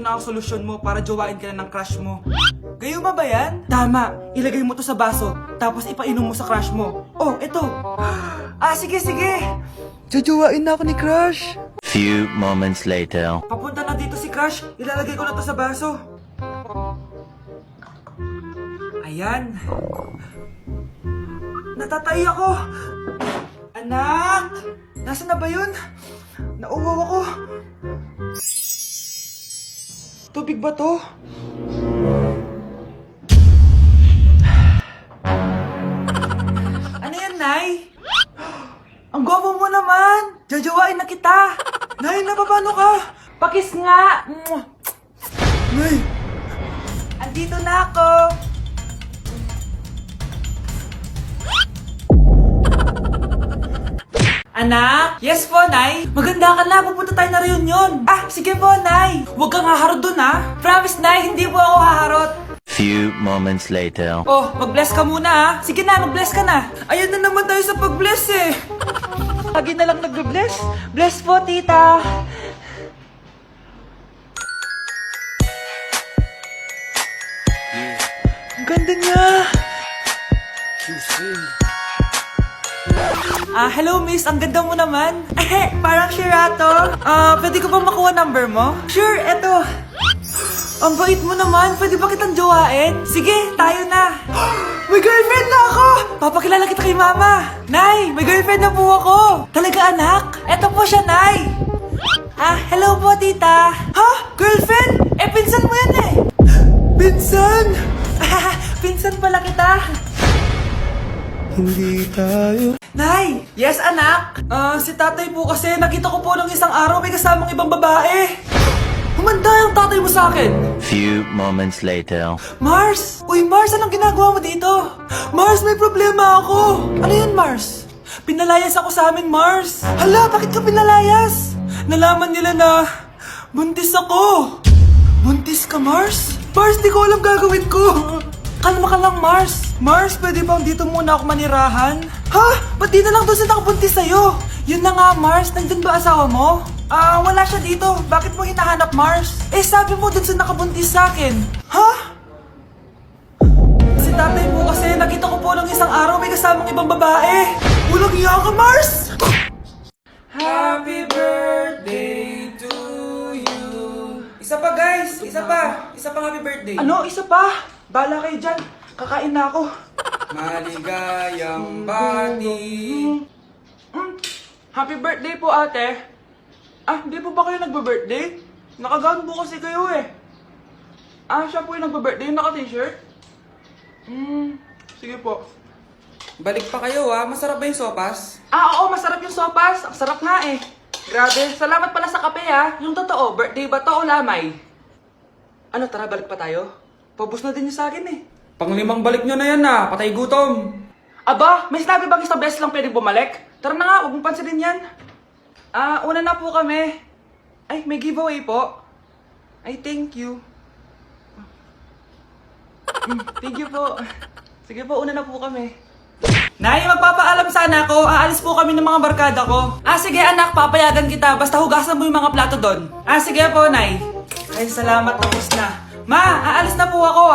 na ang solusyon mo para jowain ka na ng crush mo. Gayuma ba yan? Tama, ilagay mo to sa baso, tapos ipainom mo sa crush mo. Oh, eto. Sige, sige. Jojowain na ako ni crush. Few moments later. Papunta na dito si crush, ilalagay ko na to sa baso. Ayan. Natatay ako. Anak! Nasaan na ba yun? Nauwaw ako. Tubig ba to? Ano yan, Nay? Ang gwapo mo naman! Jajawain na kita! Nay, napapano ka? Pakis nga! Nay! Andito na ako! Anak? Yes po, Nay. Maganda ka na. Pupunta tayo na reunion. Sige po, Nay. Huwag kang haharot dun, ha? Promise, Nay. Hindi po ako haharot. Few moments later. Oh, mag-bless ka muna, ha? Sige na, mag-bless ka na. Ayun na naman tayo sa pag-bless, eh. Lagi na lang nag-bless. Bless po, tita. Ang ganda niya. Hello miss, ang ganda mo naman. Parang Shirato. Pwede ko ba makuha number mo? Sure, eto. Ang bait mo naman, pwede ba kitang jowain? Sige, tayo na. May girlfriend na ako! Papakilala kita kay mama. Nay, may girlfriend na po ako. Talaga anak? Eto po siya, Nay. Hello po tita. Ha? Girlfriend? Pinsan mo yan eh. Pinsan? Pinsan pala kita. Hindi tayo. Nay! Yes, anak? Si tatay po kasi nakita ko po ng isang araw may kasamang ibang babae. Humanda yung tatay mo sa akin. Few moments later. Mars! Uy, Mars, anong ginagawa mo dito? Mars, may problema ako. Ano yun, Mars? Pinalayas ako sa amin, Mars. Hala, bakit ka pinalayas? Nalaman nila na buntis ako. Buntis ka, Mars? Mars, di ko alam gagawin ko. Kalma ka lang, Mars. Mars, pwede bang dito muna ako manirahan? Ha? Ba't di na lang doon sa nakabuntis sa'yo? Yun na nga, Mars. Nandun ba asawa mo? Wala siya dito. Bakit mo hinahanap, Mars? Sabi mo doon sa nakabuntis sa akin. Ha? Si tatay mo kasi nakita ko po ng isang araw may kasamang ibang babae. Walang iya ka, Mars! Happy birthday to you. Isa pa, guys. Isa pa. Isa pang happy birthday. Ano? Isa pa? Bala kayo dyan. Kakain na ako. Maligayang bati. Happy birthday po, ate. Hindi po ba kayo nagbe-birthday? Nakagown po kasi kayo eh. Siya po yung nagbe-birthday, naka-t-shirt? Sige po. Balik pa kayo masarap ba yung sopas? Oo, masarap yung sopas. Ang sarap nga eh. Grabe, salamat pala sa kape Yung totoo, birthday ba to o lamay? Ano, tara, balik pa tayo? Pabus na din yung sa akin eh. Panglimang balik nyo na yan patay gutom. Aba, may sinabi bang isang beses lang pwedeng bumalik? Tara na nga, huwag mong pansinin yan. Una na po kami. Ay, may giveaway po. Ay, thank you. Thank you po. Sige po, una na po kami. Nay, magpapaalam sana ako. Aalis po kami ng mga barkada ko. Sige anak, papayagan kita. Basta hugasan mo yung mga plato doon. Sige po, Nay. Ay, salamat, tapos na. Ma, aalis na po ako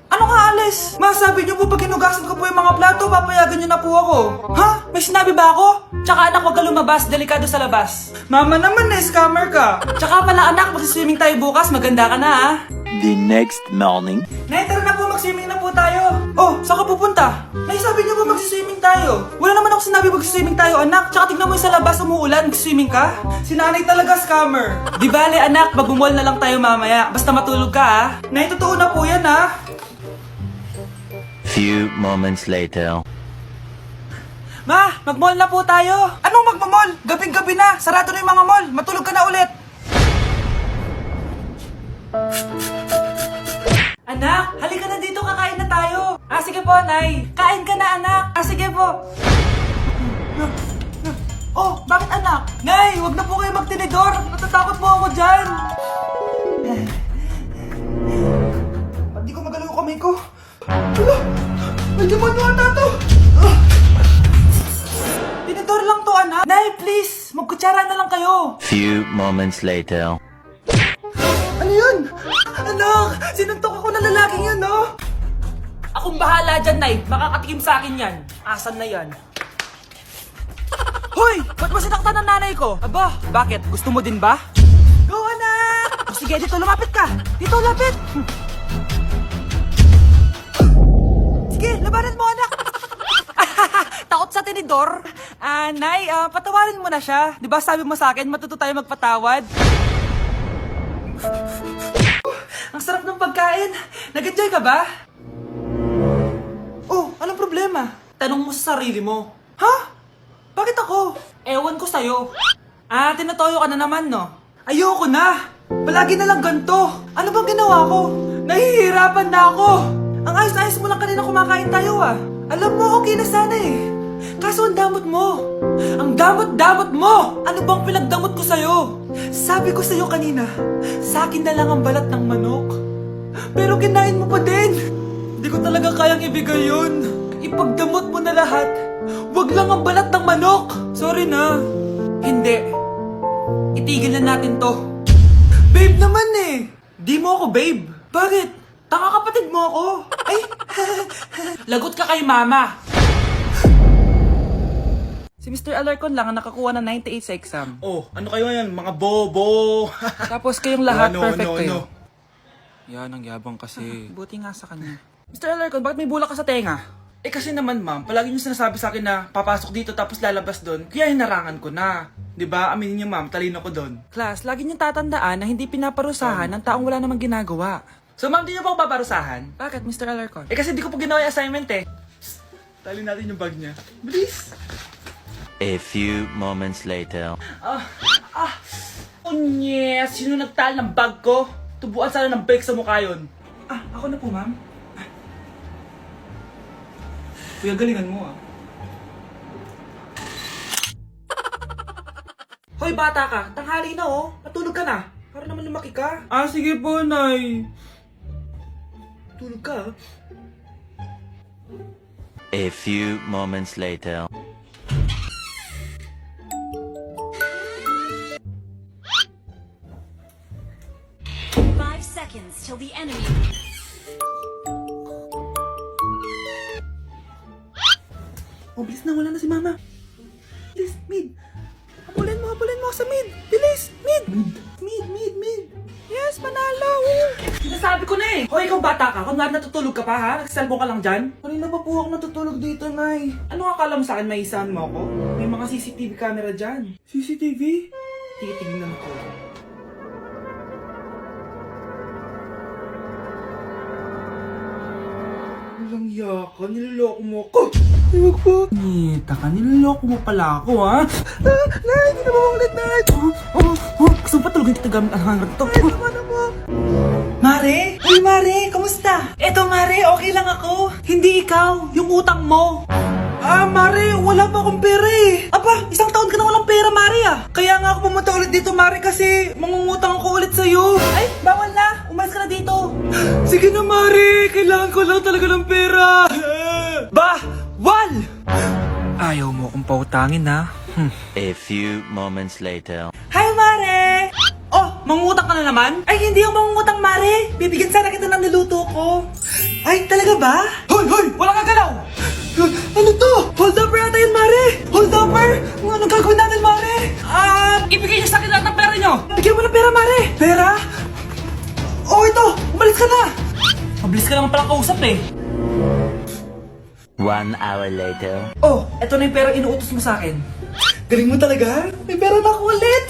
Ano nga alis? Ma, sabi niyo po pag hinugasan ko po yung mga plato, papayagan niyo na po ako. Ha? May sinabi ba ako? Tsaka anak, huwag ka lumabas, delikado sa labas. Mama naman scammer ka. Tsaka pala anak, magsiswimming tayo bukas, maganda ka na The next morning. Nay, tara na po, magswimming na po tayo. Oh, saan ka pupunta? Nay, sabi niyo po magsiswimming tayo. Wala naman ako sinabi magsiswimming tayo, anak. Tsaka tignan mo yung sa labas, umuulan, magsiswimming ka. Si nanay talaga scammer. Di bale anak, magbumol na lang tayo mamaya. Basta matulog ka Nay, totoo na po yan Few moments later. Ma, mag-mall na po tayo. Anong magmamall? Gabing-gabi na. Sarado na yung mga mall. Matulog ka na ulit. Anak, halika na dito. Kakain na tayo. Sige po, Nay. Kain ka na, anak. Sige po. Oh, bakit anak? Nay, wag na po kayo magtinidor. Natatakot po ako dyan. Ba't di ko magalaw yung kamay ko? Hala! May demonyo ata to! Tinidor lang to, anak. Nay, please! Magkutsara na lang kayo. Few moments later. Ano Ano yun? Anak, sinuntok ako ng lalaking yun, no? Akong bahala dyan, Nay. Makakatikim sa akin yan. Asan na yan? Hoy! Ba't mo sinaktan ng nanay ko? Aba, bakit? Gusto mo din ba? Go, anak! O, sige, dito lumapit ka. Dito, lapit. Sige, labanan mo, anak. Takot sa tinidor? Nay, patawarin mo na siya. Di ba sabi mo sa akin, matuto tayo magpatawad? Ang sarap ng pagkain. Nag-enjoy ka ba? Oh, anong problema? Tanong mo sa sarili mo. Ha? Bakit ako? Ewan ko sa'yo. Tinatoyo ka na naman, no? Ayoko na! Palagi na lang ganito. Ano bang ginawa ko? Nahihirapan na ako. Ang ayos-ayos mo lang kanina kumakain tayo, Alam mo, okay na sana eh. Kaso ang damot mo. Ang damot-damot mo! Ano bang pinagdamot ko sa'yo? Sabi ko sa'yo kanina, sa akin na lang ang balat ng manok. Pero kinain mo pa din. Hindi ko talaga kayang ibigay yun. Ipagdamot mo na lahat. Wag lang ang balat ng manok. Sorry na. Hindi. Itigil na natin to. Babe naman eh. Di mo ako babe. Bakit? Tanga kapatid mo ako. Ay. Lagot ka kay mama. Si Mr. Alarcon lang ang nakakuha ng 98 sa exam. Oh, ano kayo yan? Mga bobo! Tapos kayong lahat Ano, perfect ano, kayo. ano? Yan, ang yabang kasi. Buti nga sa kanya. Mr. Alarcon, bakit may bulak ka sa tenga? Eh kasi naman ma'am, palagi niyo sinasabi sa akin na papasok dito tapos lalabas doon, kaya hinarangan ko na. 'Di ba? Aminin niyo ma'am, talino ko doon. Class, lagi niyong tatandaan na hindi pinaparusahan ng taong wala namang ginagawa. So ma'am, di niyo pa ako paparusahan? Bakit, Mr. Alarcon? Eh kasi di ko po ginawa yung assignment eh. Tali natin yung bag niya. Bilis! A few moments later. Unyes! Sino nagtal ng bag ko? Tubuan sana ng bake sa mukha yun. Ako na po, ma'am. Kuya, galingan mo Hoy, bata ka. Tanghali na, oh. Matulog ka na. Para naman lumaki ka. Sige po, Nay. Tulog ka, A few moments later. Seconds till the enemy. Oh, bilis na. Wala na si mama. Bilis, mid. Habulin mo sa mid. Bilis, mid. Mid. Yes, manalo. Sinasabi ko na eh. Hoy, ikaw bata ka. Kunwari natutulog ka pa, ha? Nagsiselfone ka lang dyan. Kanina pa po ako natutulog dito, Nay. Ano akala mo sa akin, may isahan mo ako? May mga CCTV camera dyan. CCTV? Titingnan ko. Walang yaka, niloloko mo ako. Huwag po. Nita ka, niloloko mo pala ako, ha? Nay, hindi na maulit, Nay. Gusto mo pa tulogin kita gamit ang hangar to? Ay, naman mo. Mare? Uy, Mare, kamusta? Eto, Mare, okay lang ako. Hindi ikaw, yung utang mo. Mare, wala pa akong pera eh. Aba, isang taon ka na walang pera, Mare Kaya nga ako pumunta ulit dito, Mare, kasi mangungutang ako ulit sa'yo. Ay, bawal na. Umalis ka na dito. Sige na, Mare. Kailangan ko lang talaga ng pera. Wal! Ayaw mo akong pautangin, ha? A few moments later. Hi, Mare! Oh, mangungutang ka na naman? Ay, hindi ako mangungutang, Mare. Bibigyan sana kita ng niluto ko. Ay, talaga ba? Hoy! Wala kang galaw! Ano to? Hold upper yata yun, Mare! Hold upper? Anong gagawin natin, Mare? Ibigay niyo sa akin lahat ng pera niyo! Bigyan mo ng pera, Mare! Pera? Oh, ito! Umalis ka na! Mabilis ka naman palang kausap eh. 1 hour later. Oh, eto na yung pera inuutos mo sa akin. Galing mo talaga? May pera na ako ulit!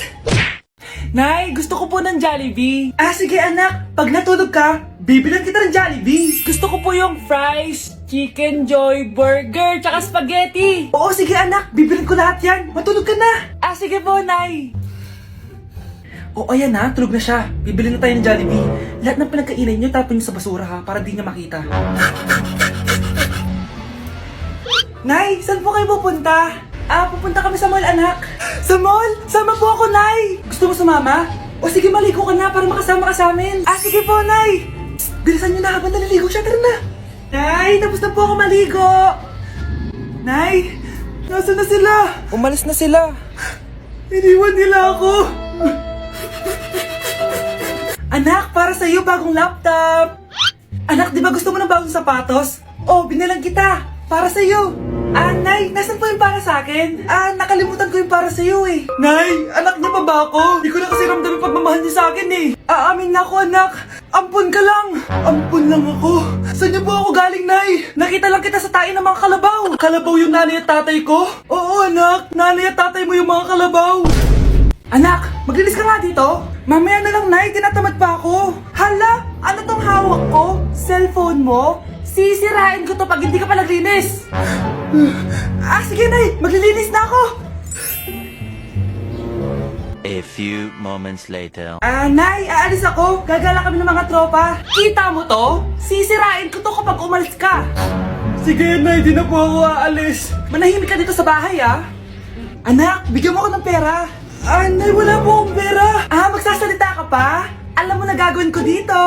Nay, gusto ko po ng Jollibee. Sige anak, pag natulog ka, bibilan kita ng Jollibee. Gusto ko po yung fries, chicken joy, burger, tsaka spaghetti. Oo, sige anak, bibilan ko lahat yan. Matulog ka na. Sige po, Nay. Ayan na, tulog na siya. Bibili na tayo ng Jollibee. Lahat ng pinagkainan niyo, tapon niyo sa basura ha, para di niya makita. Nay, saan po kayo pupunta? Pupunta kami sa mall, anak. Sa mall? Sama po ako, Nay. Gusto mo sumama? O sige, maligo ka na para makasama ka sa amin. Sige po, Nay. Psst, bilisan niyo na habang naliligo siya. Tara na. Nay, tapos na po ako maligo. Nay, nasa na sila? Umalis na sila. Iniwan nila ako. Anak, para sa'yo bagong laptop. Anak, di ba gusto mo ng bagong sapatos? Oh, binilang kita. Para sa'yo. Nay, nasan po yung para sa akin? Nakalimutan ko yung para sa'yo eh. Nay, anak niya pa ba ako? Di ko na kasi ramdam yung pagmamahal niya sa akin eh. Aamin na ako, anak. Ampun ka lang. Ampun lang ako. Saan niyo po ako galing, Nay? Nakita lang kita sa tain ng mga kalabaw. Kalabaw yung nanay at tatay ko? Oo, anak. Nanay at tatay mo yung mga kalabaw. Anak, maglinis ka nga dito. Mamaya na lang, Nay. Tinatamad pa ako. Hala, ano tong hawak ko? Cellphone mo? Sisirain ko to pag hindi ka pa naglinis. Sige, Nay. Maglilinis na ako. A few moments later. Nay, aalis ako. Gagala kami ng mga tropa. Kita mo to? Sisirain ko to kapag umalis ka. Sige, Nay. Di na po ako aalis. Manahimik ka dito sa bahay, Anak, bigyan mo ko ng pera. Nay, wala po akong pera. Magsasalita ka pa? Alam mo na gagawin ko dito.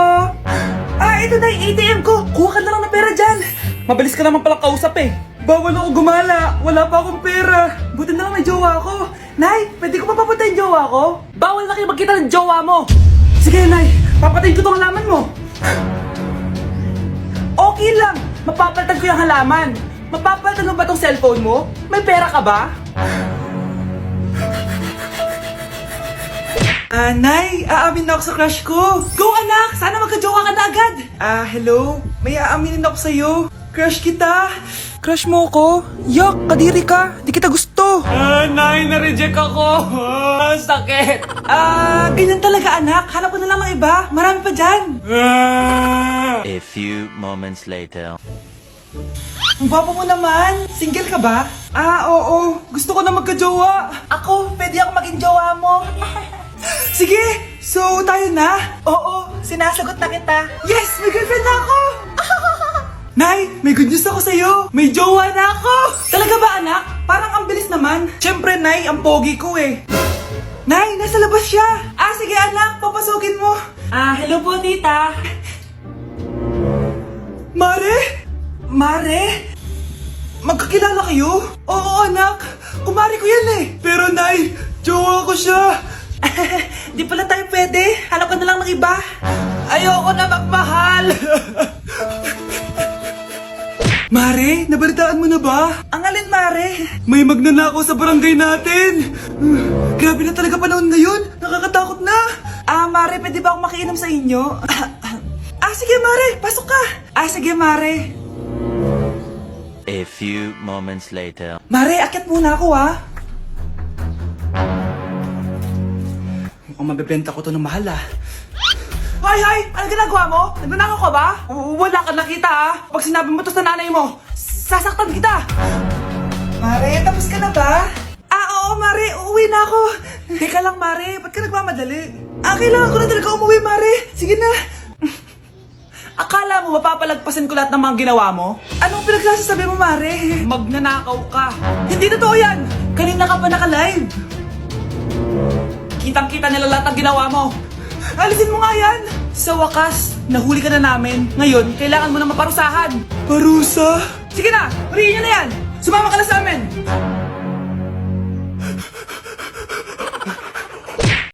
Ito na yung ATM ko. Kuha ka na lang ng pera dyan. Mabilis ka naman pala kausap eh. Bawal ako gumala. Wala pa akong pera. Buti na lang may jowa ko. Nay, pwede ko pa papunta yung jowa ko? Bawal na kayo magkita ng jowa mo. Sige, Nay. Papatayin ko tong halaman mo. Okay lang. Mapapalitan ko yung halaman. Mapapalitan mo ba tong cellphone mo? May pera ka ba? Nay, aamin na ako sa crush ko. Go, anak! Sana magka-jowa ka na agad. Hello? May aaminin ako sa'yo. Crush kita. Crush mo ko? Yak, kadiri ka. Di kita gusto. Nay, na-reject ako. Sakit. Ganyan talaga, anak. Hanap ko na lang ng iba. Marami pa dyan. A few moments later. Ang gwapo mo naman. Single ka ba? Oo. Gusto ko na magka-jowa. Ako, pwede ako maging jowa mo. Sige! So, tayo na? Oo, sinasagot na kita. Yes! May girlfriend na ako! Nay, may good news ako sa'yo. May jowa na ako! Talaga ba, anak? Parang ang bilis naman. Siyempre, Nay, ang pogi ko eh. Nay, nasa labas siya. Sige anak, papasukin mo. Hello po, tita. Mare? Mare? Magkakilala kayo? Oo, anak. Kumari ko yan eh. Pero, Nay, jowa ko siya. Di pala tayo pwede. Hanap ka na lang ng iba. Ayoko na magmahal. Mare, nabalitaan mo na ba? Ang alin, Mare? May magnanakaw sa barangay natin. Grabe na talaga panahon ngayon. Nakakatakot na. Mare, pwede ba akong makiinom sa inyo? Sige, Mare. Pasok ka. Sige, Mare. A few moments later. Mare, akyat muna ako, Mukhang mabibenta ko to ng mahal, Hay! Ano ginagawa mo? Nagnanakaw ka ba? Wala ka nakita, Pag sinabi mo to sa nanay mo, sasaktan kita! Mare, tapos ka na ba? Oo, Mare. Uuwi na ako. Teka lang, Mare. Ba't ka nagmamadali? Kailangan ko na talaga umuwi, Mare. Sige na. Akala mo mapapalagpasan ko lahat ng mga ginawa mo? Anong pinagsasasabi mo, Mare? Magnanakaw ka. Hindi totoo yan. Kanina ka pa naka-live. Kitang-kita nila lahat ng ginawa mo. Alisin mo nga yan. Sa wakas, nahuli ka na namin. Ngayon, kailangan mo na maparusahan. Parusa? Sige na, huliin nyo na yan. Sumama ka na sa amin.